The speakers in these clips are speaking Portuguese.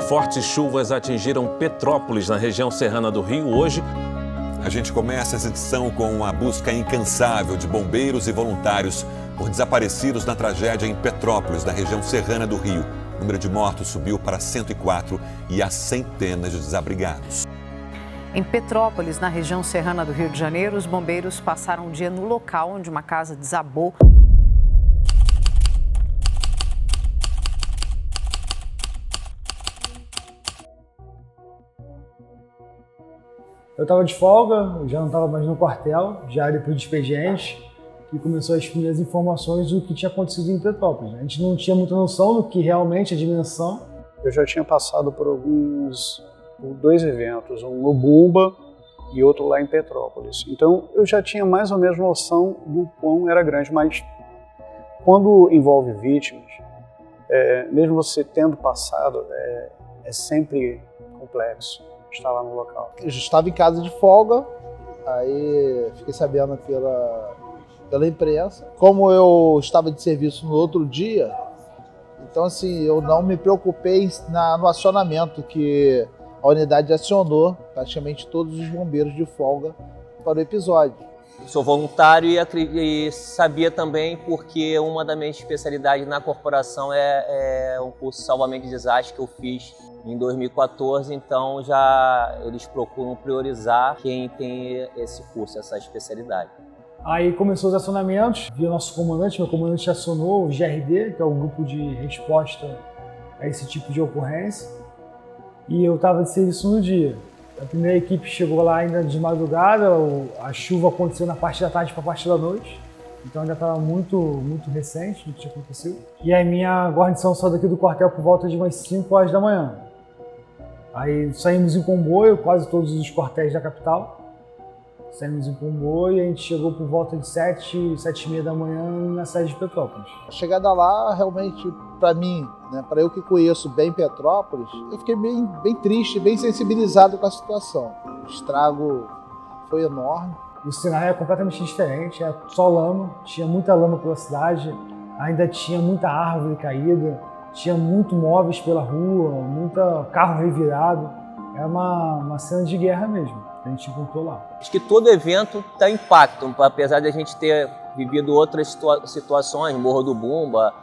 Fortes chuvas atingiram Petrópolis, na região serrana do Rio, hoje. A gente começa essa edição com a busca incansável de bombeiros e voluntários por desaparecidos na tragédia em Petrópolis, na região serrana do Rio. O número de mortos subiu para 104 e há centenas de desabrigados. Em Petrópolis, na região serrana do Rio de Janeiro, os bombeiros passaram um dia no local onde uma casa desabou. Eu estava de folga, já não estava mais no quartel, já depois do expediente, que começou as primeiras informações do que tinha acontecido em Petrópolis. A gente não tinha muita noção do que realmente a dimensão. Eu já tinha passado por dois eventos, um no Bumba e outro lá em Petrópolis. Então eu já tinha mais ou menos noção do quão era grande, mas quando envolve vítimas, mesmo você tendo passado, é sempre complexo estar lá no local. Eu estava em casa de folga, aí fiquei sabendo pela imprensa. Como eu estava de serviço no outro dia, então assim, eu não me preocupei no acionamento, que a unidade acionou praticamente todos os bombeiros de folga para o episódio. Eu sou voluntário e sabia também porque uma das minhas especialidades na corporação é um curso de salvamento de desastre que eu fiz em 2014, então já eles procuram priorizar quem tem esse curso, essa especialidade. Aí começou os acionamentos, vi o nosso comandante, meu comandante acionou o GRD, que é o grupo de resposta a esse tipo de ocorrência, e eu estava de serviço no dia. A primeira equipe chegou lá ainda de madrugada, a chuva aconteceu na parte da tarde para a parte da noite, então ainda estava muito recente o que tinha acontecido. E a minha guarnição saiu daqui do quartel por volta de umas 5 horas da manhã. Aí saímos em comboio, quase todos os quartéis da capital. Saímos em comboio e a gente chegou por volta de 7h30 da manhã na sede de Petrópolis. A chegada lá, realmente, para mim, né, para eu que conheço bem Petrópolis, eu fiquei bem triste, bem sensibilizado com a situação. O estrago foi enorme. O cenário era completamente diferente, era só lama, tinha muita lama pela cidade, ainda tinha muita árvore caída, tinha muito móveis pela rua, muito carro revirado. É uma cena de guerra mesmo, que a gente encontrou lá. Acho que todo evento tem impacto, apesar de a gente ter vivido outras situações, Morro do Bumba,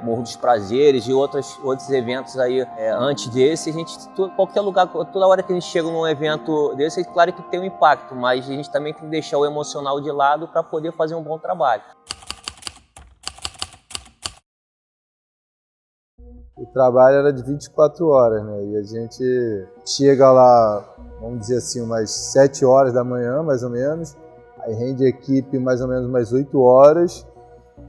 Morro dos Prazeres e outros eventos aí antes desse. A gente, qualquer lugar, toda hora que a gente chega num evento desse, é claro que tem um impacto, mas a gente também tem que deixar o emocional de lado para poder fazer um bom trabalho. O trabalho era de 24 horas, né? E a gente chega lá, vamos dizer assim, umas 7 horas da manhã, mais ou menos. Aí rende a equipe mais ou menos umas 8 horas.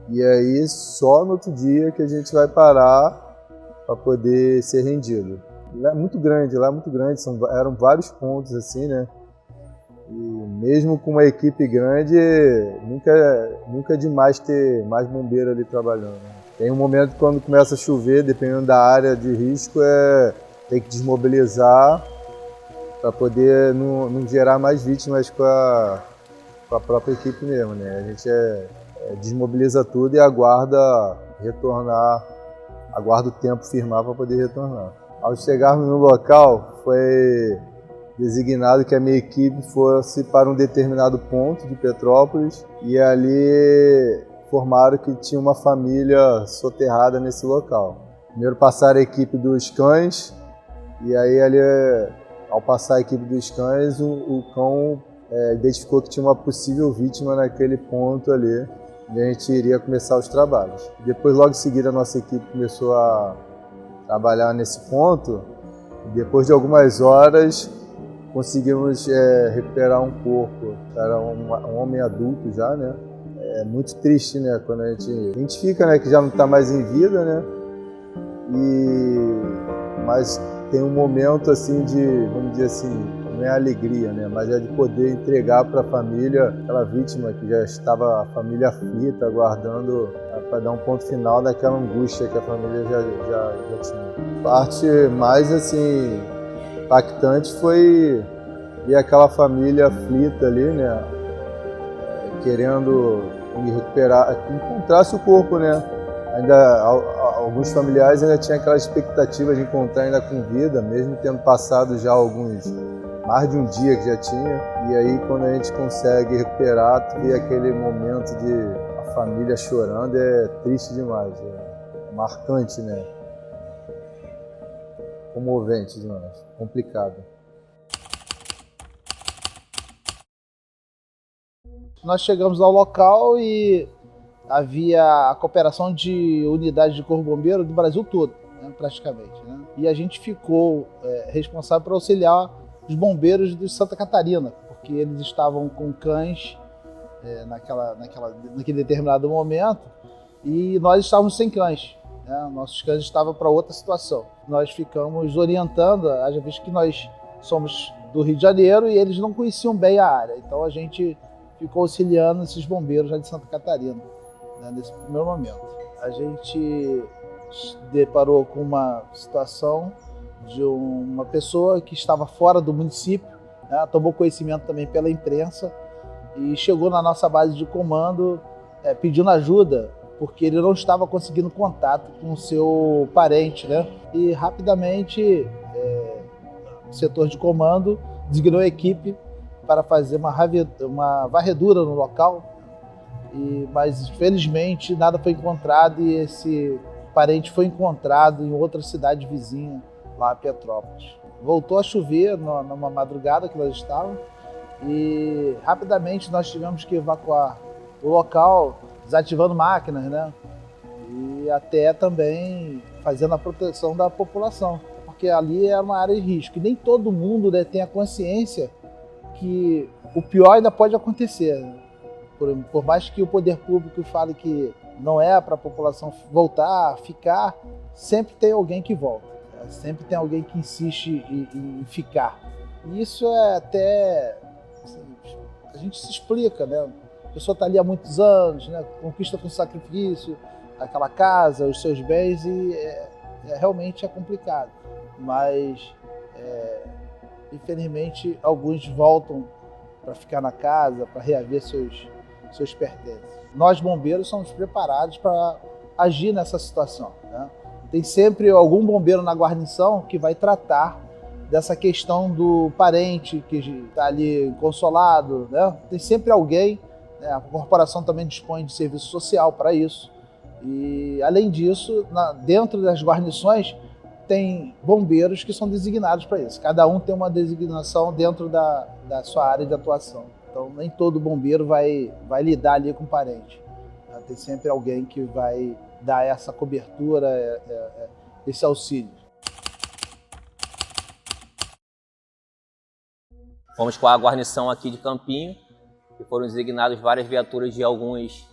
E aí só no outro dia que a gente vai parar para poder ser rendido. Lá é muito grande, eram vários pontos assim, né? E mesmo com uma equipe grande, nunca é demais ter mais bombeiro ali trabalhando, né? Tem um momento quando começa a chover, dependendo da área de risco, tem que desmobilizar para poder não gerar mais vítimas com a própria equipe mesmo, né? A gente desmobiliza tudo e aguarda o tempo firmar para poder retornar. Ao chegarmos no local, foi designado que a minha equipe fosse para um determinado ponto de Petrópolis e ali informaram que tinha uma família soterrada nesse local. Primeiro passaram a equipe dos cães, e aí ali, ao passar a equipe dos cães, o cão identificou que tinha uma possível vítima naquele ponto ali, e a gente iria começar os trabalhos. Depois, logo em seguida, a nossa equipe começou a trabalhar nesse ponto, e depois de algumas horas, conseguimos recuperar um corpo. Era um homem adulto já, né? É muito triste, né, quando a gente identifica, né, que já não está mais em vida, né, mas tem um momento assim de, vamos dizer assim, não é alegria, né, mas é de poder entregar para a família, aquela vítima que já estava a família aflita, aguardando para dar um ponto final daquela angústia que a família já tinha. A parte mais assim impactante foi ver aquela família aflita ali, né, querendo recuperar, encontrasse o corpo, né? Ainda Alguns familiares ainda tinham aquela expectativa de encontrar ainda com vida, mesmo tendo passado já mais de um dia que já tinha. E aí quando a gente consegue recuperar, tu vê aquele momento de a família chorando, é triste demais, é marcante, né? Comovente demais, complicado. Nós chegamos ao local e havia a cooperação de unidades de Corpo Bombeiro do Brasil todo, né, praticamente. Né? E a gente ficou responsável por auxiliar os bombeiros de Santa Catarina, porque eles estavam com cães naquele determinado momento e nós estávamos sem cães. Né? Nossos cães estavam para outra situação. Nós ficamos orientando, haja visto que nós somos do Rio de Janeiro e eles não conheciam bem a área. Então a gente ficou auxiliando esses bombeiros já de Santa Catarina, né, nesse primeiro momento. A gente deparou com uma situação de uma pessoa que estava fora do município, né, tomou conhecimento também pela imprensa e chegou na nossa base de comando pedindo ajuda, porque ele não estava conseguindo contato com o seu parente, né? E rapidamente o setor de comando designou a equipe para fazer uma varredura no local, mas felizmente nada foi encontrado e esse parente foi encontrado em outra cidade vizinha, lá em Petrópolis. Voltou a chover numa madrugada que nós estávamos e rapidamente nós tivemos que evacuar o local, desativando máquinas, né? E até também fazendo a proteção da população, porque ali é uma área de risco e nem todo mundo, né, tem a consciência que o pior ainda pode acontecer. Por mais que o poder público fale que não é para a população voltar, ficar, sempre tem alguém que volta. Sempre tem alguém que insiste em ficar. E isso é até... Assim, a gente se explica, né? A pessoa está ali há muitos anos, né? Conquista com sacrifício aquela casa, os seus bens, e realmente é complicado. Mas... infelizmente, alguns voltam para ficar na casa, para reaver seus pertences. Nós, bombeiros, somos preparados para agir nessa situação. Né? Tem sempre algum bombeiro na guarnição que vai tratar dessa questão do parente que está ali consolado. Né? Tem sempre alguém, né? A corporação também dispõe de serviço social para isso. E, além disso, dentro das guarnições, tem bombeiros que são designados para isso. Cada um tem uma designação dentro da sua área de atuação. Então, nem todo bombeiro vai lidar ali com o parente. Tem sempre alguém que vai dar essa cobertura, esse auxílio. Fomos com a guarnição aqui de Campinho, que foram designadas várias viaturas de alguns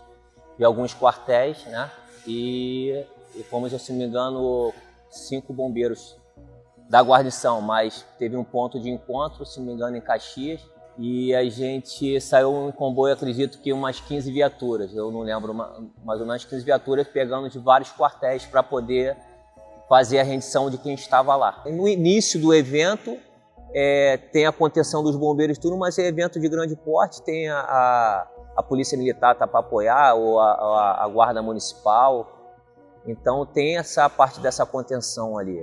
quartéis, né? E fomos, se não me engano, 5 bombeiros da guarnição, mas teve um ponto de encontro, se não me engano, em Caxias, e a gente saiu em comboio, acredito que umas 15 viaturas, eu não lembro, mais ou menos 15 viaturas, pegando de vários quartéis para poder fazer a rendição de quem estava lá. No início do evento, tem a contenção dos bombeiros tudo, mas é evento de grande porte, tem a polícia militar para apoiar, ou a guarda municipal. Então tem essa parte dessa contenção ali,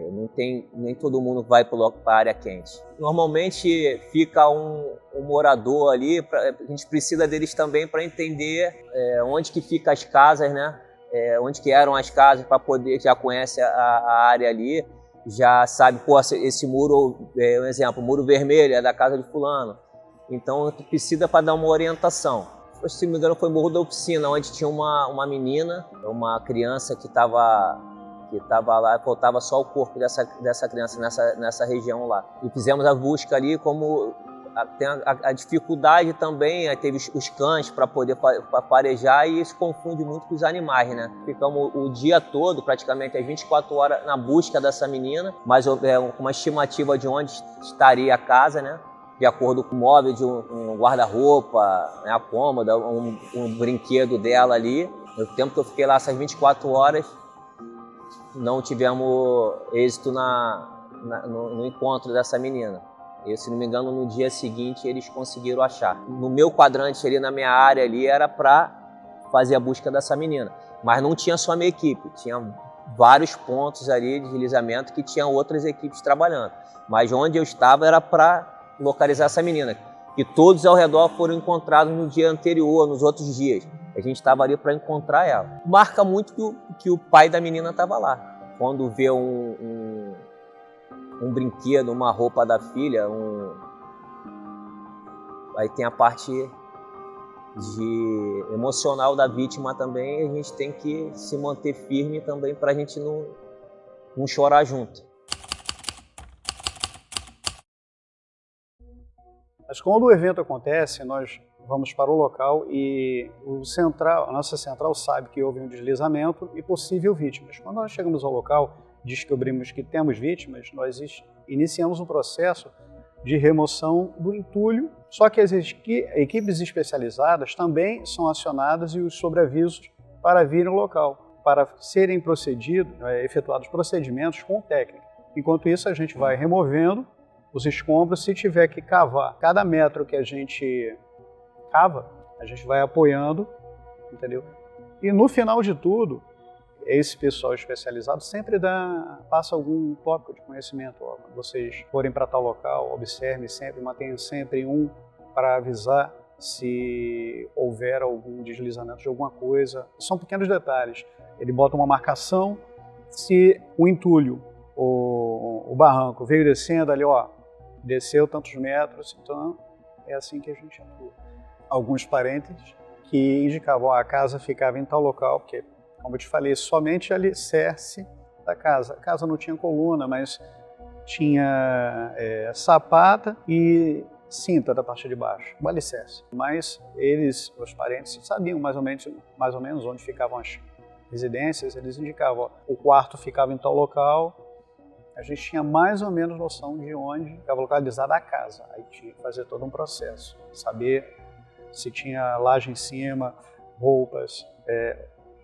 nem todo mundo vai para a área quente. Normalmente fica um morador ali, a gente precisa deles também para entender onde que ficam as casas, né? Onde que eram as casas, para poder, já conhece a área ali, já sabe, pô, esse muro, um exemplo, o muro vermelho é da casa de fulano. Então precisa para dar uma orientação. Se não me engano, foi Morro da Oficina, onde tinha uma menina, uma criança que estava lá, faltava só o corpo dessa criança nessa região lá. E fizemos a busca ali, como tem a dificuldade também, teve os cães para poder farejar, e isso confunde muito com os animais, né? Ficamos o dia todo, praticamente as 24 horas, na busca dessa menina, mas uma estimativa de onde estaria a casa, né? De acordo com o móvel de um guarda-roupa, né, a cômoda, um brinquedo dela ali. No tempo que eu fiquei lá, essas 24 horas, não tivemos êxito no encontro dessa menina. E, se não me engano, no dia seguinte eles conseguiram achar. No meu quadrante ali, na minha área ali, era para fazer a busca dessa menina. Mas não tinha só a minha equipe, tinha vários pontos ali de deslizamento que tinham outras equipes trabalhando. Mas onde eu estava era para localizar essa menina. E todos ao redor foram encontrados no dia anterior, nos outros dias. A gente estava ali para encontrar ela. Marca muito que o pai da menina estava lá. Quando vê um brinquedo, uma roupa da filha, aí tem a parte emocional da vítima também. A gente tem que se manter firme também para a gente não chorar junto. Mas quando o evento acontece, nós vamos para o local e a nossa central sabe que houve um deslizamento e possível vítimas. Quando nós chegamos ao local, descobrimos que temos vítimas, nós iniciamos um processo de remoção do entulho, só que as equipes especializadas também são acionadas e os sobreavisos para vir ao local, para serem efetuados procedimentos com técnica. Enquanto isso, a gente vai removendo os escombros. Se tiver que cavar, cada metro que a gente cava, a gente vai apoiando, entendeu? E no final de tudo, esse pessoal especializado sempre passa algum tópico de conhecimento. Ó, quando vocês forem para tal local, observem sempre, mantenham sempre um para avisar se houver algum deslizamento de alguma coisa. São pequenos detalhes. Ele bota uma marcação, se o entulho, o barranco veio descendo ali, ó, desceu tantos metros, então é assim que a gente atua. Alguns parênteses que indicavam a casa ficava em tal local, porque, como eu te falei, somente alicerce da casa. A casa não tinha coluna, mas tinha sapata e cinta da parte de baixo, o alicerce. Mas os parentes, sabiam mais ou menos onde ficavam as residências. Eles indicavam, ó, o quarto ficava em tal local. A gente tinha mais ou menos noção de onde ficava localizada a casa. Aí tinha que fazer todo um processo, saber se tinha laje em cima, roupas,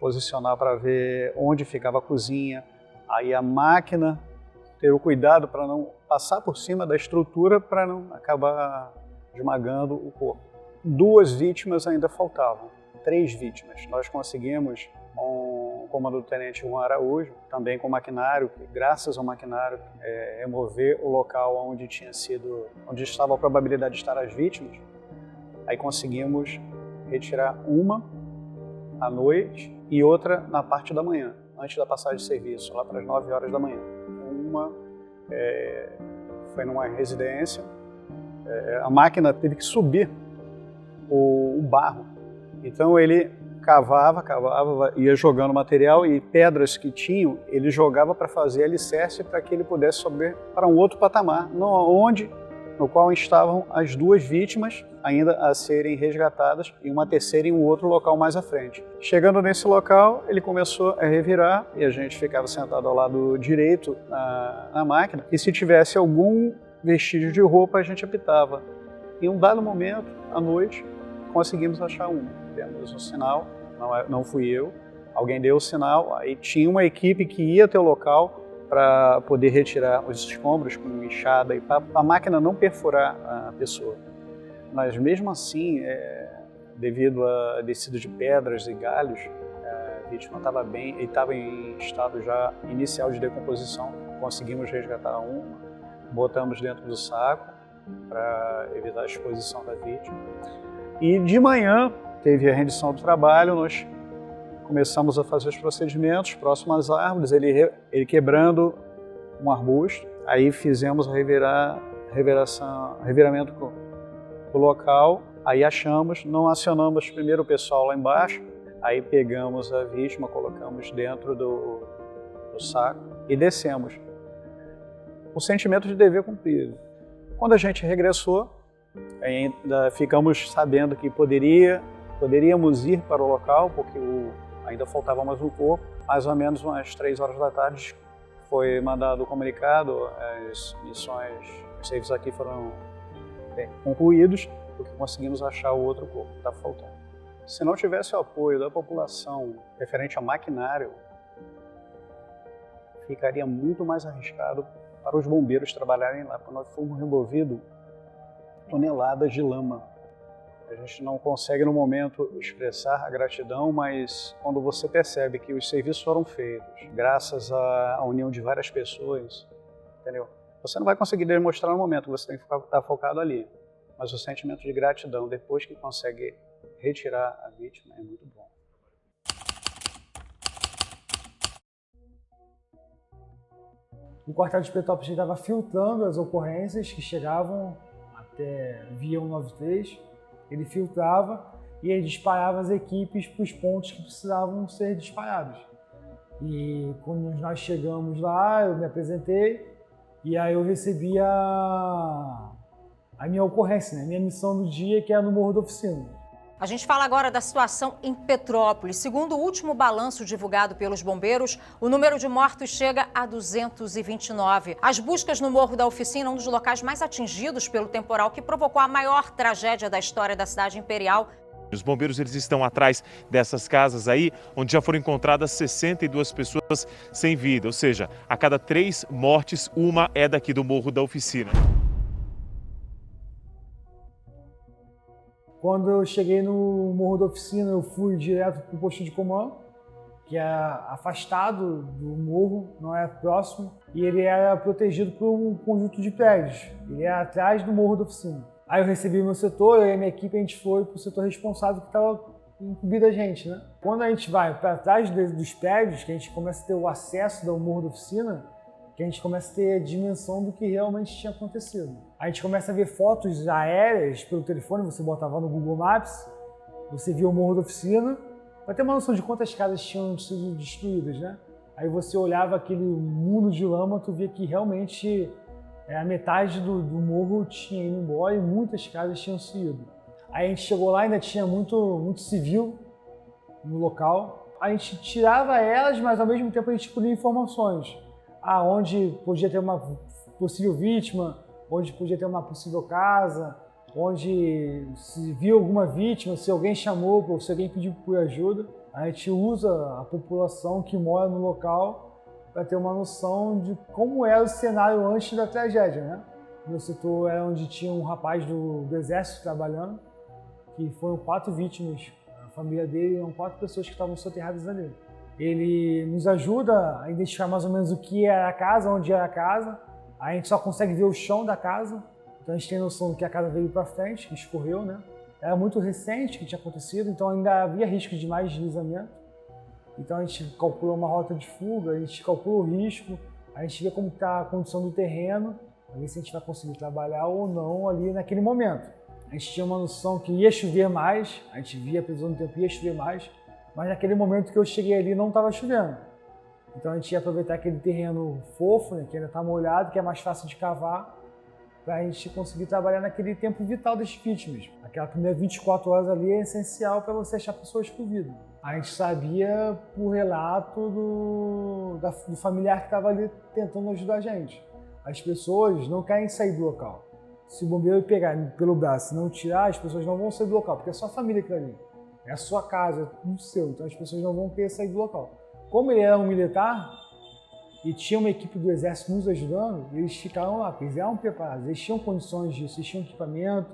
posicionar para ver onde ficava a cozinha. Aí a máquina, ter o cuidado para não passar por cima da estrutura para não acabar esmagando o corpo. 2 vítimas ainda faltavam, 3 vítimas. Nós conseguimos, com o comandante-tenente Juan Araújo, também com o maquinário, graças ao maquinário, remover o local onde estava a probabilidade de estar as vítimas. Aí conseguimos retirar uma à noite e outra na parte da manhã, antes da passagem de serviço, lá para as 9 horas da manhã. Uma foi numa residência, a máquina teve que subir o barro. Então ele cavava, ia jogando material e pedras que tinham, ele jogava para fazer alicerce para que ele pudesse subir para um outro patamar, no qual estavam as 2 vítimas ainda a serem resgatadas e uma terceira em um outro local mais à frente. Chegando nesse local, ele começou a revirar e a gente ficava sentado ao lado direito na máquina, e se tivesse algum vestígio de roupa, a gente apitava. Em um dado momento, à noite, conseguimos achar uma. Demos um sinal, não fui eu, alguém deu o sinal, aí tinha uma equipe que ia até o local para poder retirar os escombros com enxada e para a máquina não perfurar a pessoa. Mas mesmo assim, devido a descida de pedras e galhos, a vítima estava em estado já inicial de decomposição. Conseguimos resgatar uma, botamos dentro do saco para evitar a exposição da vítima. E de manhã teve a rendição do trabalho, nós começamos a fazer os procedimentos próximo às árvores, ele quebrando um arbusto. Aí fizemos o reviramento do local, aí achamos, não acionamos primeiro o pessoal lá embaixo, aí pegamos a vítima, colocamos dentro do saco e descemos. O sentimento de dever cumprido. Quando a gente regressou, ainda ficamos sabendo que poderíamos ir para o local, porque ainda faltava mais um corpo. Mais ou menos umas 3 horas da tarde foi mandado o comunicado, as missões, os serviços aqui foram concluídos, porque conseguimos achar o outro corpo que estava faltando. Se não tivesse o apoio da população referente a maquinário, ficaria muito mais arriscado para os bombeiros trabalharem lá, porque nós fomos removidos toneladas de lama. A gente não consegue no momento expressar a gratidão, mas quando você percebe que os serviços foram feitos graças à união de várias pessoas, entendeu? Você não vai conseguir demonstrar no momento, você tem que estar focado ali. Mas o sentimento de gratidão, depois que consegue retirar a vítima, é muito bom. O quartel de Petrópolis estava filtrando as ocorrências que chegavam até via 193, ele filtrava e ele disparava as equipes para os pontos que precisavam ser disparados. E quando nós chegamos lá, eu me apresentei e aí eu recebi a minha ocorrência, né? A minha missão do dia, que é no Morro da Oficina. A gente fala agora da situação em Petrópolis. Segundo o último balanço divulgado pelos bombeiros, o número de mortos chega a 229. As buscas no Morro da Oficina, um dos locais mais atingidos pelo temporal que provocou a maior tragédia da história da cidade imperial. Os bombeiros eles estão atrás dessas casas aí, onde já foram encontradas 62 pessoas sem vida. Ou seja, a cada 3 mortes, uma é daqui do Morro da Oficina. Quando eu cheguei no Morro da Oficina, eu fui direto para o posto de comando, que é afastado do morro, não é próximo, e ele era protegido por um conjunto de prédios. Ele é atrás do Morro da Oficina. Aí eu recebi o meu setor, eu e a minha equipe, a gente foi para o setor responsável que estava incumbido a gente, né? Quando a gente vai para trás dos prédios, que a gente começa a ter o acesso do Morro da Oficina, que a gente começa a ter a dimensão do que realmente tinha acontecido. A gente começa a ver fotos aéreas pelo telefone, você botava no Google Maps, você via o Morro da Oficina, para ter uma noção de quantas casas tinham sido destruídas, né? Aí você olhava aquele mundo de lama, tu via que realmente a metade do morro tinha ido embora e muitas casas tinham sido. Aí a gente chegou lá, ainda tinha muito civil no local. A gente tirava elas, mas ao mesmo tempo a gente colhia informações. Onde podia ter uma possível vítima, onde podia ter uma possível casa, onde se viu alguma vítima, se alguém chamou, ou se alguém pediu por ajuda. A gente usa a população que mora no local para ter uma noção de como era o cenário antes da tragédia, né? Meu setor era onde tinha um rapaz do Exército trabalhando, que foram 4 vítimas. A família dele eram 4 pessoas que estavam soterradas ali. Ele nos ajuda a identificar mais ou menos o que era a casa, onde era a casa. A gente só consegue ver o chão da casa, então a gente tem noção do que a casa veio para frente, que escorreu, né? Era muito recente que tinha acontecido, então ainda havia risco de mais deslizamento. Então a gente calcula uma rota de fuga, a gente calcula o risco, a gente vê como está a condição do terreno, para ver se a gente vai conseguir trabalhar ou não ali naquele momento. A gente tinha uma noção que ia chover mais, a gente via a previsão do tempo ia chover mais, mas naquele momento que eu cheguei ali não estava chovendo. Então a gente ia aproveitar aquele terreno fofo, né, que ainda está molhado, que é mais fácil de cavar, para a gente conseguir trabalhar naquele tempo vital das vítimas. Aquela primeira 24 horas ali é essencial para você achar pessoas com vida. A gente sabia por relato do familiar que estava ali tentando ajudar a gente. As pessoas não querem sair do local. Se o bombeiro pegar pelo braço e não tirar, as pessoas não vão sair do local, porque é só a família que está ali. É a sua casa, é tudo seu, então as pessoas não vão querer sair do local. Como ele era um militar e tinha uma equipe do Exército nos ajudando, eles ficaram lá, eles eram preparados, eles tinham condições disso, eles tinham equipamento,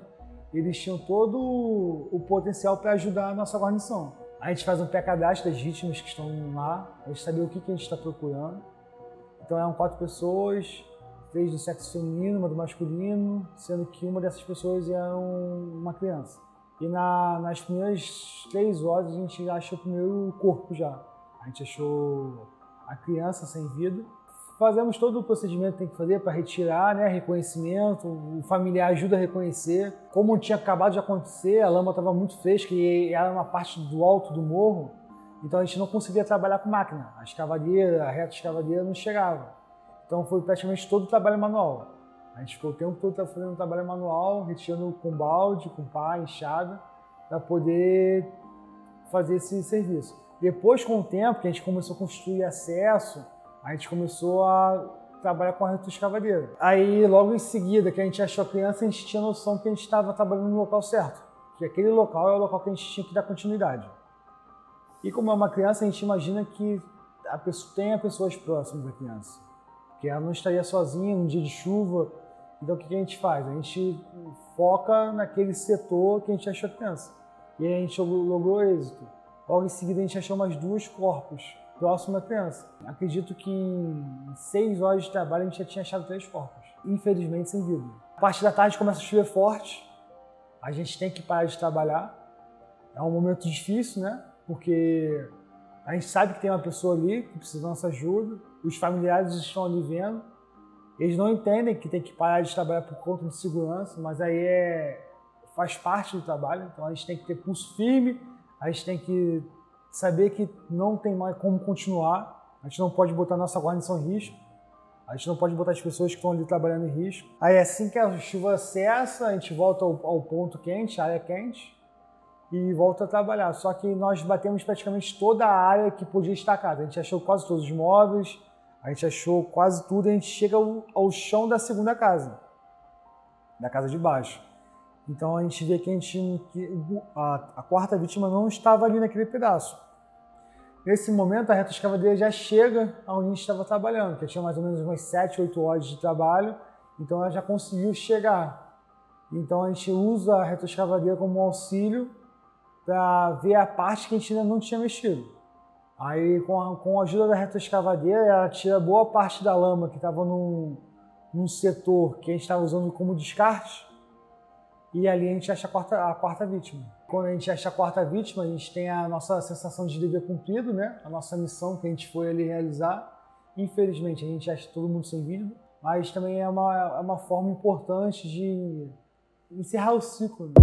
eles tinham todo o potencial para ajudar a nossa guarnição. A gente faz um pré-cadastro das vítimas que estão lá, a gente saber o que a gente está procurando. Então eram 4 pessoas, 3 do sexo feminino, uma do masculino, sendo que uma dessas pessoas era uma criança. E nas primeiras 3 horas a gente achou o primeiro corpo já. A gente achou a criança sem vida. Fazemos todo o procedimento que tem que fazer para retirar, né, reconhecimento, o familiar ajuda a reconhecer. Como tinha acabado de acontecer, a lama estava muito fresca e era uma parte do alto do morro, então a gente não conseguia trabalhar com máquina. A escavadeira, a reta escavadeira não chegava. Então foi praticamente todo o trabalho manual. A gente ficou o tempo todo fazendo trabalho manual, retirando com balde, com pá, enxada, para poder fazer esse serviço. Depois, com o tempo, que a gente começou a construir acesso, a gente começou a trabalhar com a retroescavadeira. Aí, logo em seguida, que a gente achou a criança, a gente tinha noção que a gente estava trabalhando no local certo. Que aquele local é o local que a gente tinha que dar continuidade. E como é uma criança, a gente imagina que tenha pessoas próximas da criança. Que ela não estaria sozinha num dia de chuva Então o que a gente faz? A gente foca naquele setor que a gente achou criança. E aí a gente logrou êxito. Logo em seguida a gente achou mais 2 corpos próximos da criança. Acredito que em 6 horas de trabalho a gente já tinha achado 3 corpos. Infelizmente sem vida. A parte da tarde começa a chover forte. A gente tem que parar de trabalhar. É um momento difícil, né? Porque a gente sabe que tem uma pessoa ali que precisa da nossa ajuda. Os familiares estão ali vendo. Eles não entendem que tem que parar de trabalhar por conta de segurança, mas aí faz parte do trabalho. Então a gente tem que ter pulso firme, a gente tem que saber que não tem mais como continuar. A gente não pode botar nossa guarnição em risco. A gente não pode botar as pessoas que estão ali trabalhando em risco. Aí assim que a chuva cessa, a gente volta ao ponto quente, área quente, e volta a trabalhar. Só que nós batemos praticamente toda a área que podia estar casa. A gente achou quase todos os móveis, a gente achou quase tudo, e a gente chega ao chão da segunda casa, da casa de baixo. Então a gente vê que a quarta vítima não estava ali naquele pedaço. Nesse momento a retroescavadeira já chega onde a gente estava trabalhando, que tinha mais ou menos umas 7, 8 horas de trabalho, então ela já conseguiu chegar. Então a gente usa a retroescavadeira como auxílio para ver a parte que a gente ainda não tinha mexido. Aí, com a ajuda da retroescavadeira, ela tira boa parte da lama que estava num setor que a gente estava usando como descarte, e ali a gente acha a quarta vítima. Quando a gente acha a quarta vítima, a gente tem a nossa sensação de dever cumprido, né? A nossa missão que a gente foi ali realizar. Infelizmente, a gente acha todo mundo sem vida, mas também é uma forma importante de encerrar o ciclo. Né?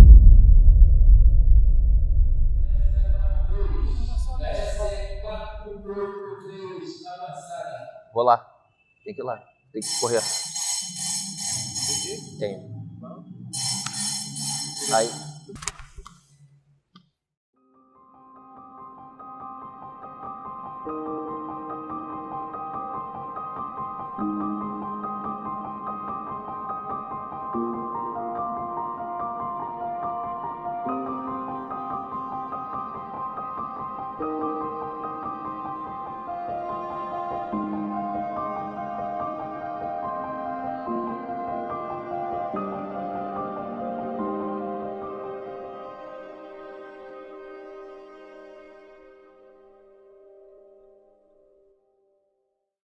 Vou lá. Tem que ir lá. Tem que correr. Tem. Aí.